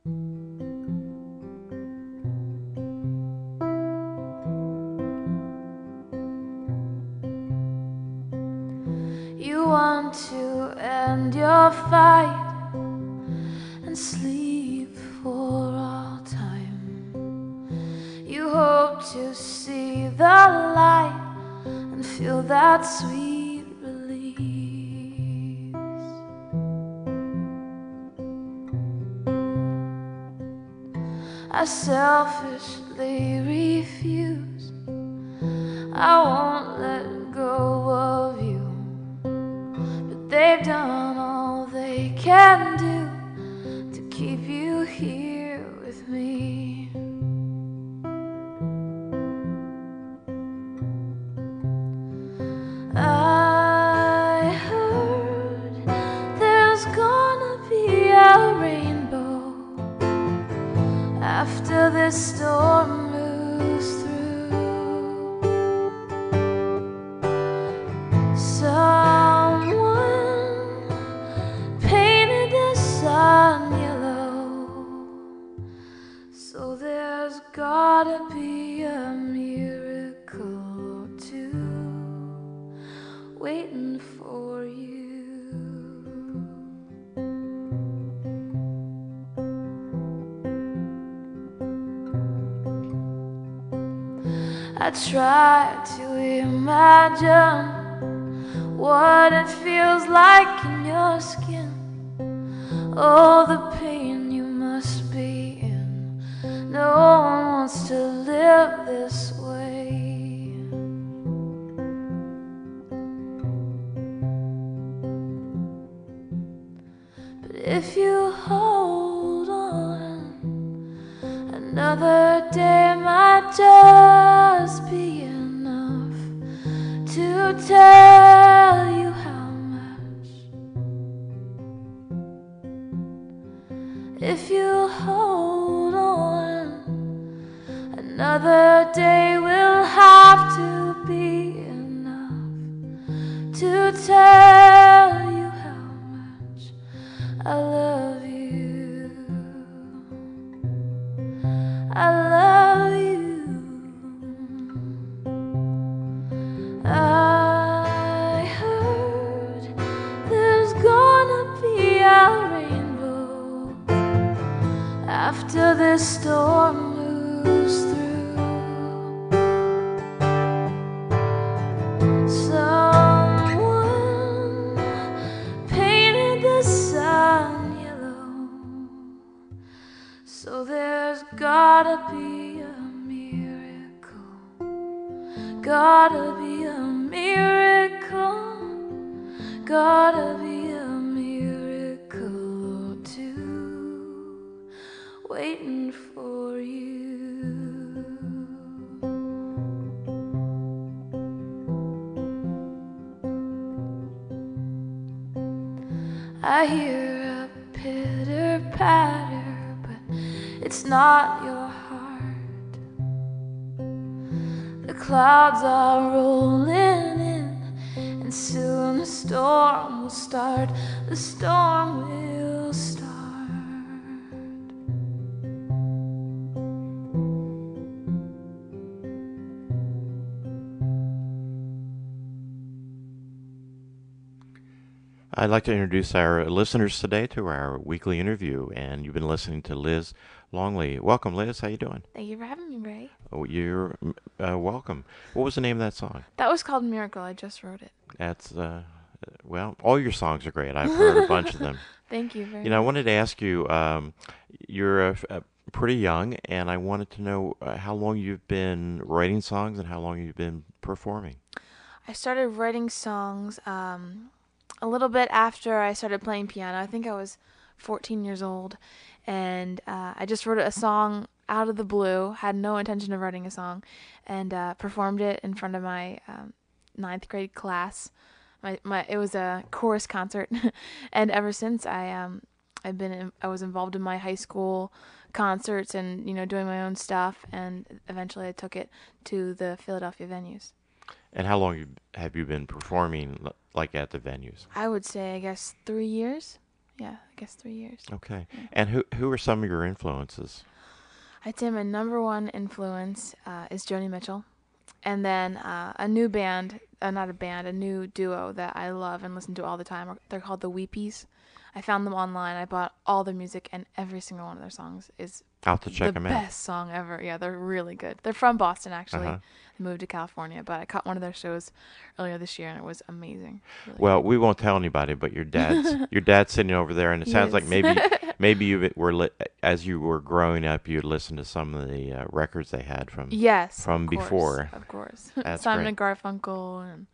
You want to end your fight and sleep for all time. You hope to see the light and feel that sweet release. I selfishly refuse. I won't let go of you. They've done all they can do to keep you here with me. I heard there's gonna be a rainbow after this storm moves through. So there's gotta be a miracle or two waiting for you. I try to imagine what it feels like in your skin. Oh, the pain you must be in. No one wants to live this way. But if you hold on, another day might just be enough to tell you how much. If you hold on, another day will have to be enough to tell you how much I love you. I love you. I heard there's gonna be a rainbow after this storm moves through. Someone painted the sun yellow, so there's gotta be a miracle. Gotta be a miracle. Gotta be a miracle or two waiting for you. I hear a pitter patter, but it's not your heart. The clouds are rolling in, and soon the storm will start. The storm will start. I'd like to introduce our listeners today to our weekly interview, and you've been listening to Liz Longley. Welcome, Liz. How you doing? Thank you for having me, Ray. Oh, you're welcome. What was the name of that song? That was called Miracle. I just wrote it. That's well, all your songs are great. I've heard a bunch of them. Thank you very You know, I much. wanted to ask you. You're pretty young, and I wanted to know how long you've been writing songs and how long you've been performing. I started writing songs a little bit after I started playing piano. I think I was 14 years old, and I just wrote a song out of the blue, had no intention of writing a song, and performed it in front of my ninth grade class. It was a chorus concert, and ever since I was involved in my high school concerts and doing my own stuff, and eventually I took it to the Philadelphia venues. And how long have you been performing, like at the venues? I would say, I guess, 3 years. Yeah, I guess 3 years. Okay. Yeah. And who are some of your influences? I'd say my number one influence is Joni Mitchell. And then a new band, not a band, a new duo that I love and listen to all the time. They're called the Weepies. I found them online. I bought all their music, and every single one of their songs is I'll have to the check them out. best song ever. Yeah, they're really good. They're from Boston, actually. Uh-huh. They moved to California, but I caught one of their shows earlier this year, and it was amazing. Really Well, we won't tell anybody, but good. your dad's sitting over there, and it He sounds like is. maybe you were as you were growing up, you'd listen to some of the records they had Yes, from of course, before. of course. That's Simon great. and Garfunkel and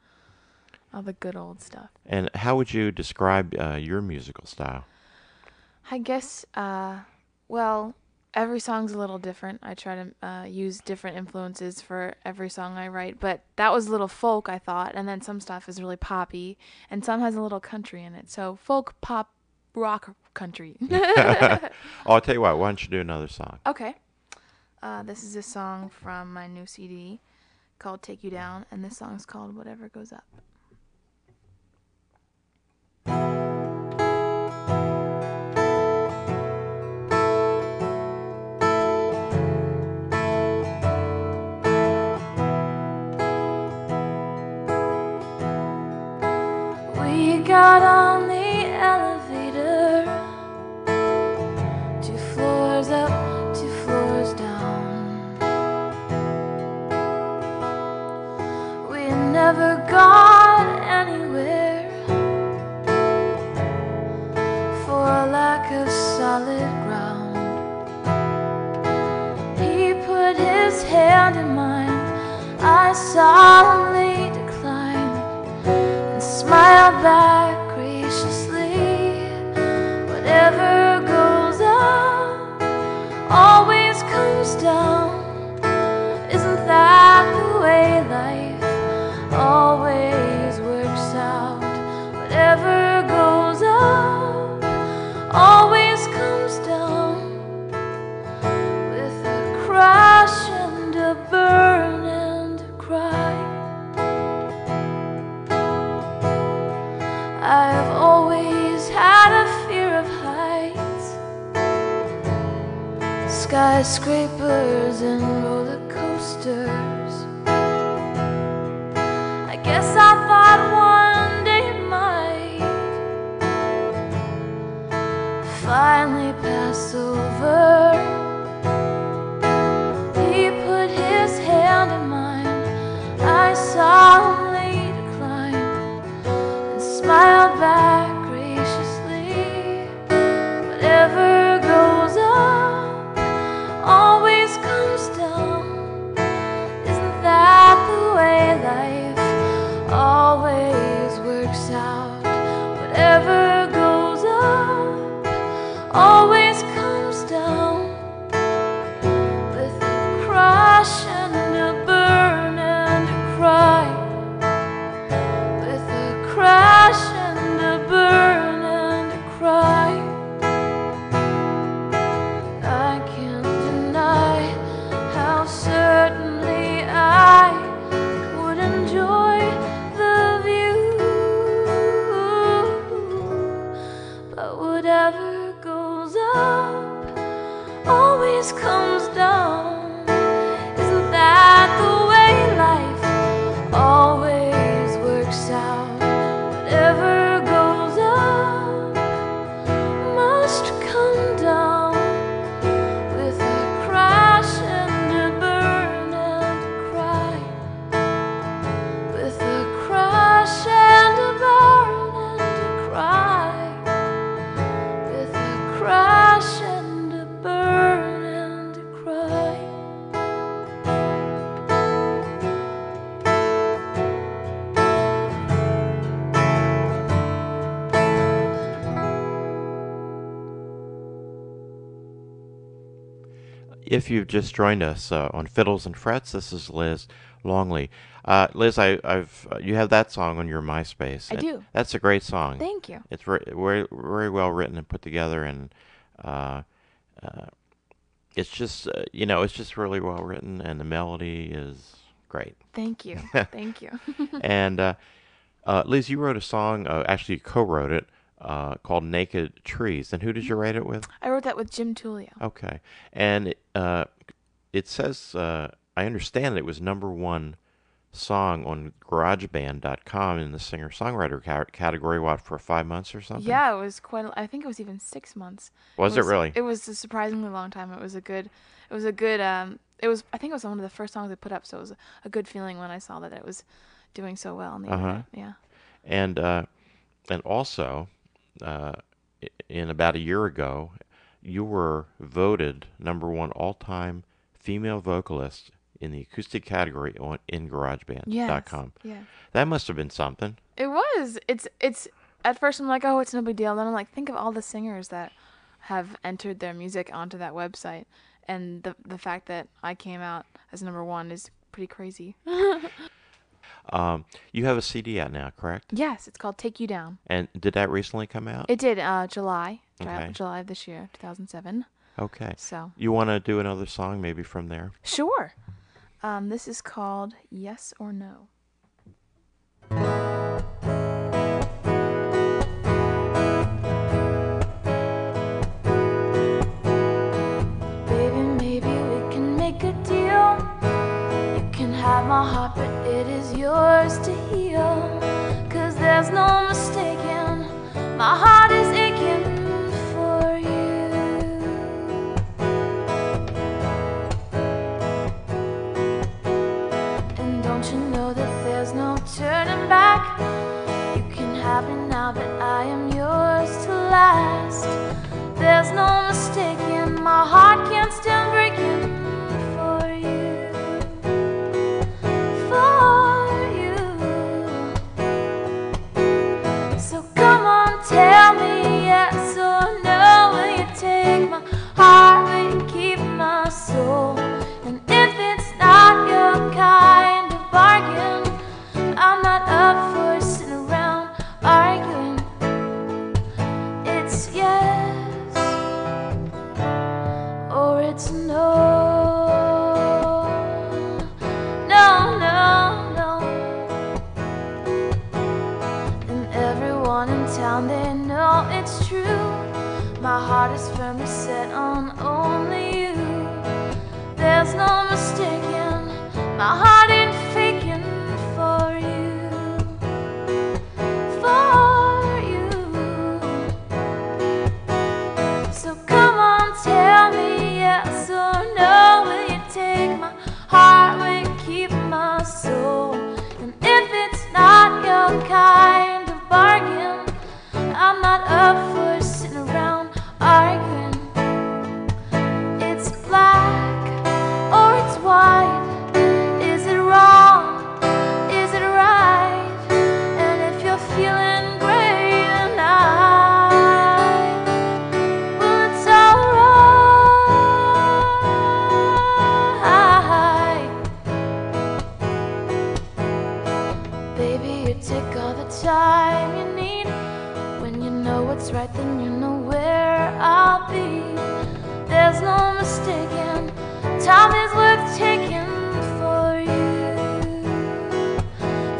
all the good old stuff. And how would you describe your musical style? I guess, well, every song's a little different. I try to use different influences for every song I write, but that was a little folk, I thought, and then some stuff is really poppy, and some has a little country in it. So folk, pop, rock, country. Oh, I'll tell you what. Why don't you do another song? Okay. This is a song from my new CD called Take You Down, and this song's called Whatever Goes Up. We got on the elevator, 2 floors up, 2 floors down. We never got anywhere for lack of solid ground. He put his hand in mine, I solemnly declined, and smiled back graciously. Whatever goes up always comes down. Isn't that the way life always works out? Whatever goes up always comes down, with a crash and a burn and a cry. I've always had a fear of heights, skyscrapers and roller coasters. I guess I thought one day it might finally pass over. He put his hand in mine, I solemnly declined, and smiled back graciously. Whatever goes up always comes down. Isn't that the way life always works out? Whatever goes up always comes down, with a crash and a burn and a cry. With a crash and a burn and a cry. I can't deny how certainly I would enjoy the view, but whatever goes up always comes down. Isn't that the way life always works out? Whatever goes up must come down, with a crash and a burn and a cry. With a crash and a burn and a cry. With a crash and a burn and a cry. If you've just joined us on Fiddles and Frets, this is Liz Longley. Liz, I've you have that song on your MySpace. I do. That's a great song. Thank you. It's very well written and put together, and uh, uh, it's just it's just really well written, and the melody is great. Thank you. Thank you. And Liz, you wrote a song. Actually, you co-wrote it called Naked Trees. And who did you write it with? I wrote that with Jim Tulio. Okay. And it says, I understand it was #1 song on GarageBand.com in the singer-songwriter category, what, for 5 months or something? Yeah, it was quite. I think it was even 6 months. Was it really? It was a surprisingly long time. It was a good. It was a good. It was. I think it was one of the first songs I put up, so it was a good feeling when I saw that it was doing so well on the Uh-huh. internet. Yeah. And also, uh, in about a year ago, you were voted #1 all-time female vocalist in the acoustic category in Yes. GarageBand.com. Yeah. That must have been something. It was. It's. At first, I'm like, oh, it's no big deal. Then I'm like, think of all the singers that have entered their music onto that website, and the fact that I came out as #1 is pretty crazy. You have a CD out now, correct? Yes, it's called Take You Down. And did that recently come out? It did. July. Okay. July of this year, 2007. Okay. So. You want to do another song maybe from there? Sure. This is called Yes or No. Baby, maybe we can make a deal. You can have my heart, but it is yours to heal. 'Cause there's no mistaking, my heart is aching for you. And don't you know that there's no turning back? You can have me now, but I am yours to last. There's no mistaking, my heart can't stand breaking for you. For you. So come on, tell me yes or no. Will you take my heart? Will you keep my soul? And if it's not your kind of bargain, I'm not up for sitting around arguing. It's yes or it's no. No, no, no. And everyone in town, they know it's true. My heart is firmly set on only you. There's no mistaking, my heart ain't faking for you. For you. So come on, tell me yes or no. Will you take my heart? Will you keep my soul? And if it's not your kind of bargain, I'm not up for sitting around arguing. It's black or it's white. Is it wrong? Is it right? And if you're feeling great tonight, well, it's alright. Baby, you take all the time you need. When you know what's right, then you know where I'll be. There's no mistaking, time is worth taking for you.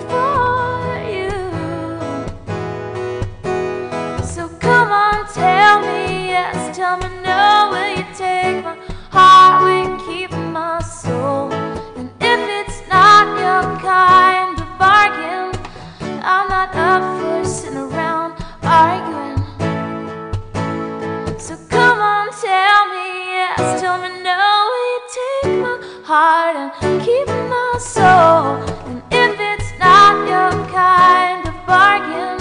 For you. So come on, tell me yes, tell me no. Will you take my heart? Will you keep my soul? And if it's not your kind of bargain, I'm not up for sitting around arguing. So come on, tell me yes, tell me no. Will you take my heart and keep my soul? And if it's not your kind of bargain,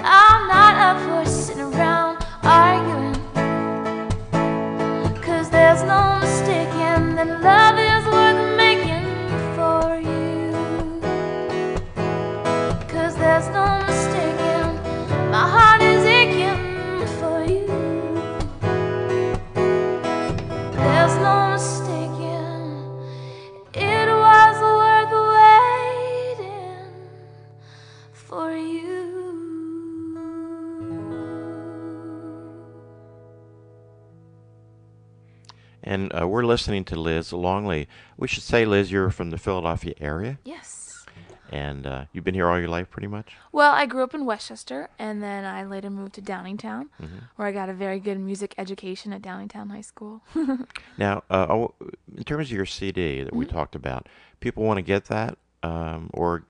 I'm not up for sitting around arguing. 'Cause there's no mistaking that love is worth making for you. 'Cause there's no mistaking, my heart is aching for you. There's no mistaking, it was worth waiting for you. And we're listening to Liz Longley. We should say, Liz, you're from the Philadelphia area. Yes. And you've been here all your life, pretty much? Well, I grew up in Westchester, and then I later moved to Downingtown, Hmm. where I got a very good music education at Downingtown High School. Now, in terms of your CD that we Mhm. talked about, people want to get that, or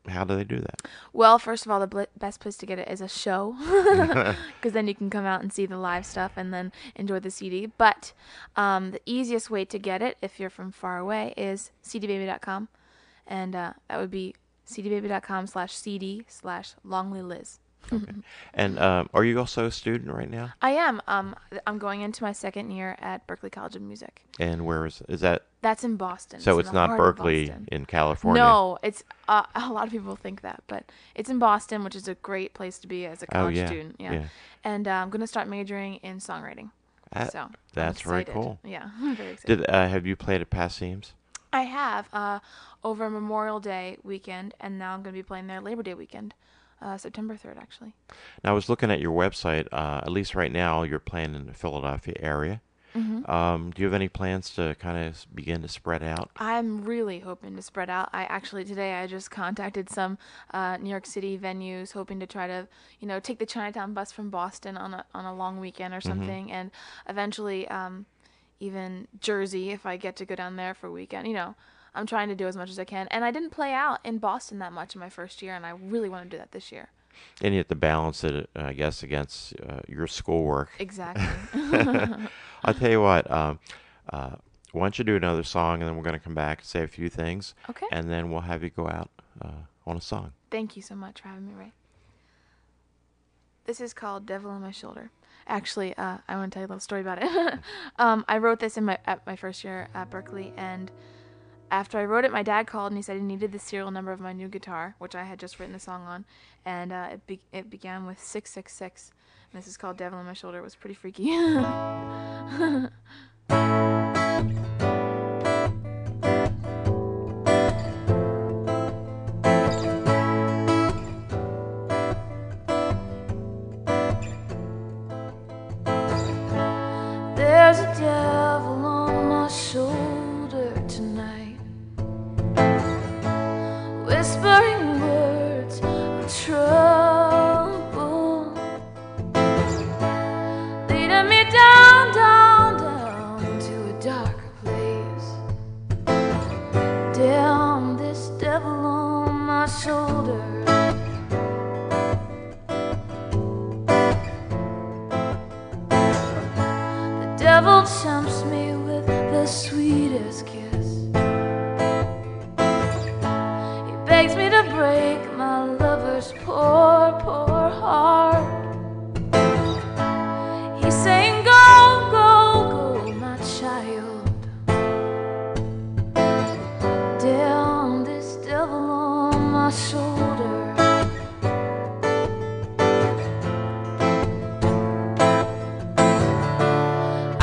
how do they do Well, first of all, the best place to get it is a show, that? because then you can come out and see the live stuff and then enjoy the CD. But the easiest way to get it, if you're from far away, is cdbaby.com, and that would be cdbaby.com/cd/longleyliz. Okay. And are you also a student right now? I am. I'm going into my second year at Berklee College of Music. And where is that? That's in Boston. So in it's the not heart of Berkeley Boston. in California. No, it's a lot of people think that, but it's in Boston, which is a great place to be as a Oh college yeah, student. Yeah, yeah. and I'm gonna start majoring in songwriting. That, So I'm that's very excited. cool. Yeah, I'm very excited. Have you played at Past Seams? I have over Memorial Day weekend, and now I'm gonna be playing there Labor Day weekend, September 3rd, actually. Now I was looking at your website. At least right now, you're playing in the Philadelphia area. Hmm. Do you have any plans to kind of begin to spread out? I'm really hoping to spread out. Today I just contacted some New York City venues, hoping to try to, take the Chinatown bus from Boston on a long weekend or something, and eventually even Jersey if I get to go down there for a weekend. I'm trying to do as much as I can, and I didn't play out in Boston that much in my first year, and I really want to do that this year. And you have to balance it, I guess, against your schoolwork. Exactly. I'll tell you what. Why don't you do another song, and then we're going to come back and say a few things, Okay. and then we'll have you go out on a song. Thank you so much for having me, Ray. This is called Devil on My Shoulder. Actually, I want to tell you a little story about it. I wrote this at my first year at Berklee, and after I wrote it, my dad called and he said he needed the serial number of my new guitar, which I had just written the song on, and it began with 666. And this is called Devil on My Shoulder. It was pretty freaky. There's a devil on my shoulder tonight, whispering words of trouble, leading me down, down, down to a darker place. Damn this devil on my shoulder. The devil tempts me with the sweetest kiss. He begs me to break my lover's poor, poor heart. He's saying, go, go, go, my child. Down this devil on my shoulder.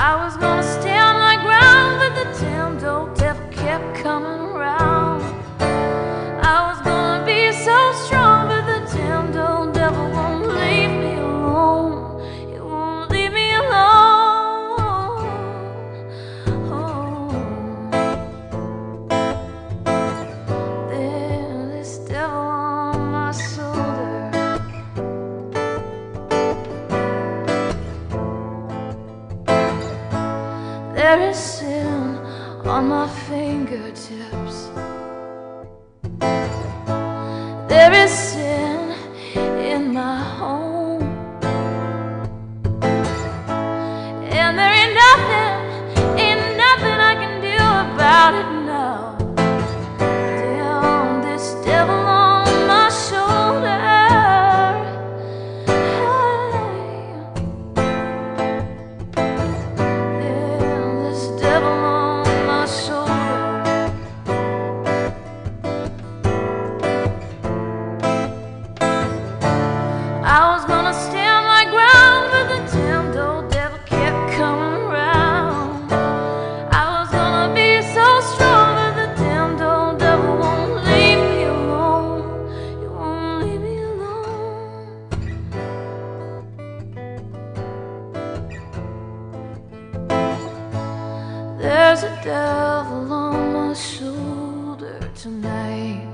I was gonna stand my ground, but the damned old devil kept coming around. I was gonna be so strong, but the damned old devil won't leave me alone. He won't leave me alone. Oh. There's this devil on my shoulder. There is sin on my fingertips. There is sin in my home, and there ain't nothing I can do about it now. Down this devil on my shoulder. Damn this devil on my shoulder. I was gonna stand my ground, but the damned old devil kept coming around. I was gonna be so strong, but the damned old devil won't leave me alone. He won't leave me alone. There's a devil on my shoulder tonight,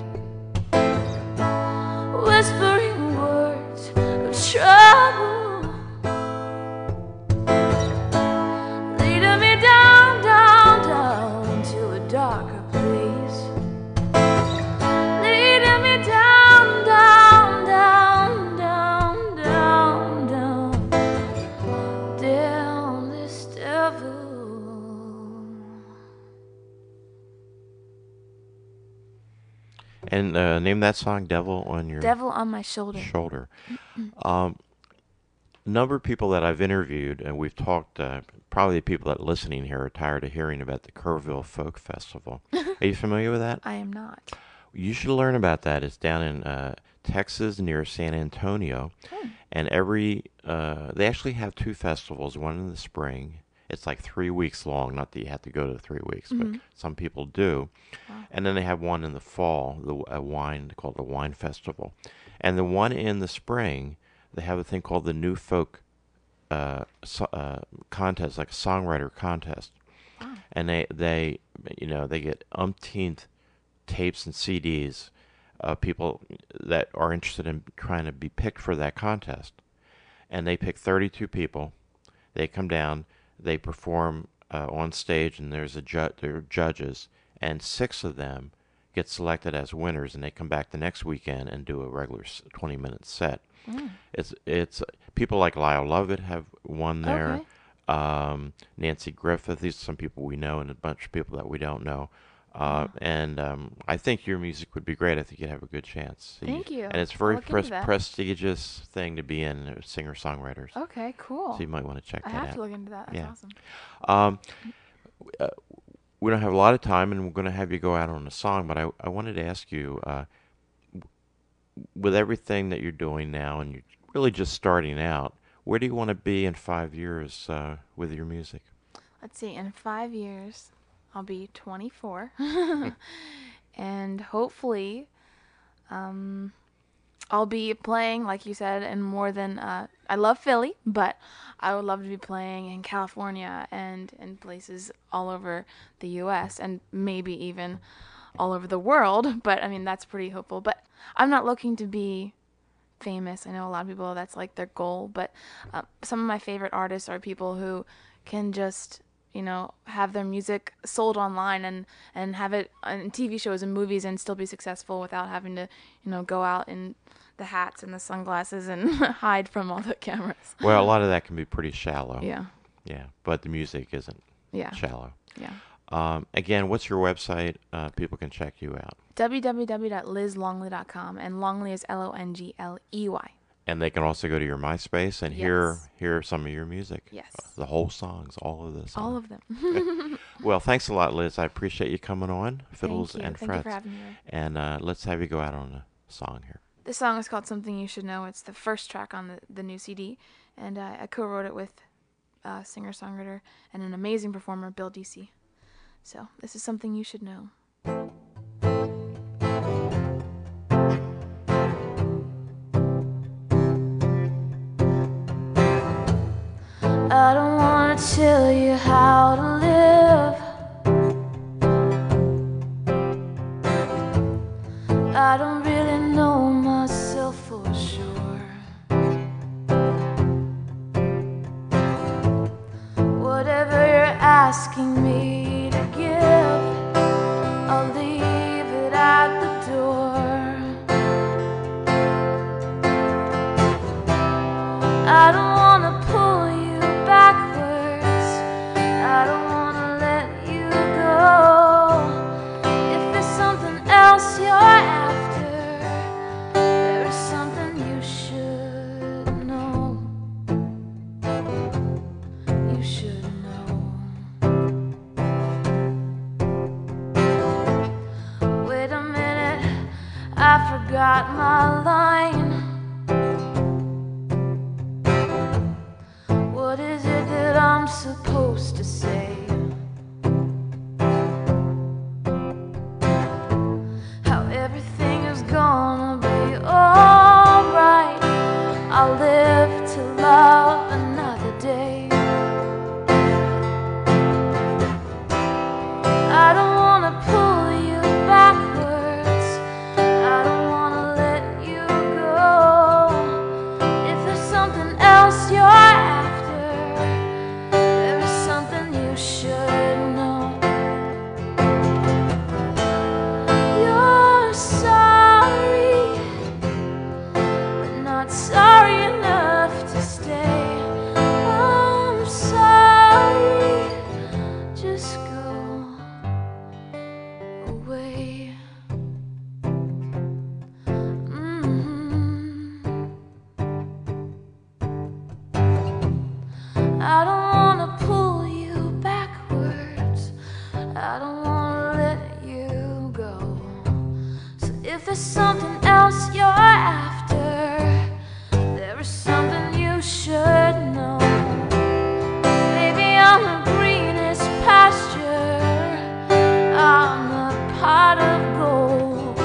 And name that song "Devil on Your Devil on My Shoulder. Shoulder." Um, Number of people that I've interviewed, and we've talked. Probably the people that are listening here are tired of hearing about the Kerrville Folk Festival. Are you familiar with that? I am not. You should learn about that. It's down in Texas near San Antonio, Oh. and they actually have two festivals. One in the spring. It's like 3 weeks long. Not that you have to go to 3 weeks, but Hmm. some people do. Wow. And then they have one in the fall, a wine called the Wine Festival, and the one in the spring they have a thing called the New Folk contest, like a songwriter contest, Wow. and they get umpteenth tapes and CDs of people that are interested in trying to be picked for that contest, and they pick 32 people. They come down, they perform on stage, and there are judges, and six of them get selected as winners, and they come back the next weekend and do a regular 20-minute set. Mm. It's people like Lyle Lovett have won there. Okay. Nancy Griffith. These are some people we know, and a bunch of people that we don't know. Wow. And I think your music would be great. I think you'd have a good chance. Thank you. And it's a I'll very look into that. prestigious thing to be in, singer-songwriters. Okay, cool. So you might want to check I that have out. to look into that. That's Yeah. awesome. Um, uh, we don't have a lot of time, and we're going to have you go out on a song, but I wanted to ask you, with everything that you're doing now, and you're really just starting out, where do you want to be in 5 years with your music? Let's see. In 5 years, I'll be 24, and hopefully, um, I'll be playing, like you said, in more than. I love Philly, but I would love to be playing in California and in places all over the U.S. and maybe even all over the world. But I mean, that's pretty hopeful. But I'm not looking to be famous. I know a lot of people that's like their goal, but some of my favorite artists are people who can just have their music sold online and have it in TV shows and movies and still be successful without having to go out in the hats and the sunglasses and hide from all the cameras. Well, a lot of that can be pretty shallow. Yeah. Yeah, but the music isn't Yeah. shallow. Yeah. Again, what's your website? People can check you out. www.lizlongley.com, and Longley is Longley. And they can also go to your MySpace and Yes. hear some of your music. Yes. The whole songs, all of the songs. All of them. Well, thanks a lot, Liz. I appreciate you coming on, Fiddles Thank you. and Thank you for Frets. having me, Ray. And let's have you go out on a song here. This song is called Something You Should Know. It's the first track on the new CD, and I co-wrote it with singer-songwriter and an amazing performer, Bill DC. So this is Something You Should Know. I don't want to tell you how to live. I don't really know myself for sure. Whatever you're asking me to give, I'll leave it at the door. I don't want to pull you backwards. I don't want to let you go. If there's something else you're after, there is something you should know. You should know. Wait a minute, I forgot my line. What is it that I'm supposed to say? How everything is gonna be alright. I'll live to love another day. I don't wanna pull you backwards. I don't wanna let you go. If there's something else you're after, there is something you if there's something else you're after, there is something you should know. Maybe on the greenest pasture, on the pot of gold,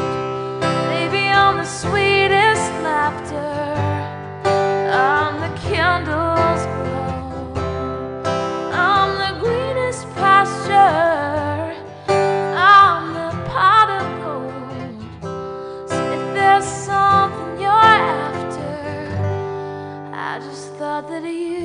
maybe on the sweetest laughter, on the candles glow, on the greenest pasture, on the pot of gold. So if there's something you're after, I just thought that you